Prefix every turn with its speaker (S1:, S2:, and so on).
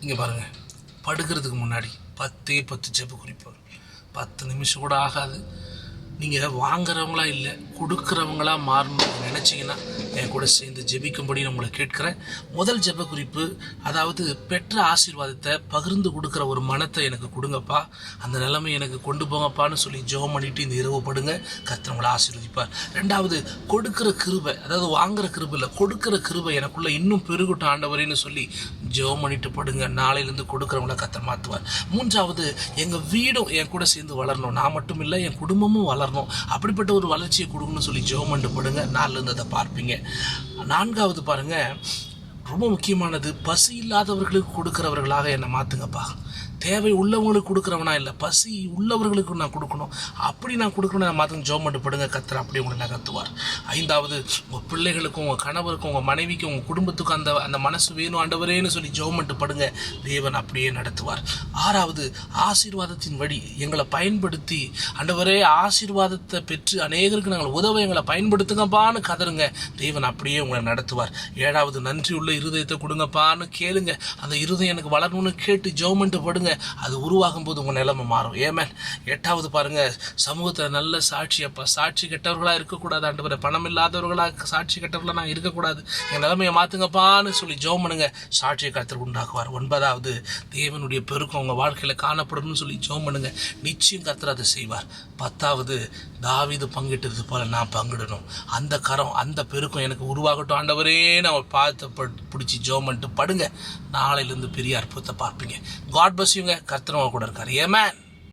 S1: இங்கே பாருங்கள், படுக்கிறதுக்கு முன்னாடி 10 ஜெப குறிப்புகள். 10 நிமிஷம் கூட ஆகாது. நீங்கள் வாங்குறவங்களா இல்லை, கொடுக்குறவங்களா மாறணும்னு நினச்சிங்கன்னா என் கூட சேர்ந்து ஜெபிக்கும்படி நம்மளை கேட்குறேன். முதல் ஜெப குறிப்பு, அதாவது பெற்ற ஆசீர்வாதத்தை பகிர்ந்து கொடுக்குற ஒரு மனத்தை எனக்கு கொடுங்கப்பா, அந்த நிலைமை எனக்கு கொண்டு போங்கப்பான்னு சொல்லி ஜெபம் பண்ணிவிட்டு இந்த இரவு படுங்க. கர்த்தர் ஆசீர்வதிப்பார். ரெண்டாவது, கொடுக்குற கிருபை, அதாவது வாங்குற கிருபை இல்லை, கொடுக்குற கிருபை எனக்குள்ளே இன்னும் பெருகட்டும் ஆண்டவரேன்னு சொல்லி ஜெபம் பண்ணிட்டு படுங்க. நாளையிலேருந்து கொடுக்குறவங்கள கர்த்தர் மாற்றுவார். மூன்றாவது, எங்கள் வீடும் என் கூட சேர்ந்து வளரணும், நான் மட்டும் இல்லை என் குடும்பமும் வளரணும், அப்படிப்பட்ட ஒரு வளர்ச்சியை கொடுக்கணும்னு சொல்லி ஜெபம் பண்ணிட்டு படுங்க. நாளிலிருந்து அதை பார்ப்பீங்க. நான்காவது பாருங்க, ரொம்ப முக்கியமானது, பசி இல்லாதவர்களுக்கு கொடுக்குறவர்களாக என்னை மாற்றுங்கப்பா. தேவை உள்ளவங்களுக்கு கொடுக்குறவனா இல்லை, பசி உள்ளவர்களுக்கு நான் கொடுக்கணும், அப்படி நான் கொடுக்கணும், நான் மாற்றுங்க. ஜெபம் பண்ணிட்டு படுங்க. கர்த்தர் அப்படி உங்களை நகர்த்துவார். ஐந்தாவது, உங்கள் பிள்ளைகளுக்கும் உங்கள் கணவருக்கும் உங்கள் மனைவிக்கும் உங்கள் குடும்பத்துக்கும் அந்த மனசு வேணும் ஆண்டவரேன்னு சொல்லி ஜெபம் பண்ணிட்டு படுங்க. தேவன் அப்படியே நடத்துவார். ஆறாவது, ஆசீர்வாதத்தின் வழி எங்களை பயன்படுத்தி ஆண்டவரே ஆசீர்வாதத்தை பெற்று அநேகருக்கு நாங்கள் உதவ எங்களை பயன்படுத்துங்கப்பான்னு கதருங்க. தேவன் அப்படியே உங்களை நடத்துவார். ஏழாவது, நன்றி உள்ள இருதயத்தை கொடுங்கப்பான்னு கேளுங்க. அந்த இருதயம் எனக்கு வளரணும்னு கேட்டு ஜெபம் பண்ணிட்டு படுங்க. அது உருவாகும் போது உங்கள் நிலைமை மாறும். ஏமேன். எட்டாவது பாருங்க, சமூகத்தில் நல்ல சாட்சியப்பா, சாட்சி கெட்டவர்களாக இருக்கக்கூடாது ஆண்டவரே, பணம் இல்லாதவர்களாக சாட்சி கெட்டவர்களாக நான் இருக்கக்கூடாது, என் நிலைமையை மாற்றுங்கப்பான்னு சொல்லி ஜெபம் பண்ணுங்க. சாட்சியை கர்த்தர் உண்டாக்குவார். ஒன்பதாவது, தேவனுடைய பெருக்கம் உங்கள் வாழ்க்கையில் காணப்படணும்னு சொல்லி ஜெபம் பண்ணுங்க. நிச்சயம் கர்த்தர் அதை செய்வார். பத்தாவது, தாவீது பங்கிட்டது போல நான் பங்கிடணும், அந்த கரம் அந்த பெருக்கம் எனக்கு உருவாகட்டும் ஆண்டவரே, நான் பார்த்து பிடிச்சி ஜெபம் பண்ணிட்டு படுங்க. நாளையிலேருந்து பெரிய அற்புதத்தை பார்ப்பீங்க. காட் பிளஸ் யூங்க. கர்த்தர் கூட இருக்கார். ஆமென்.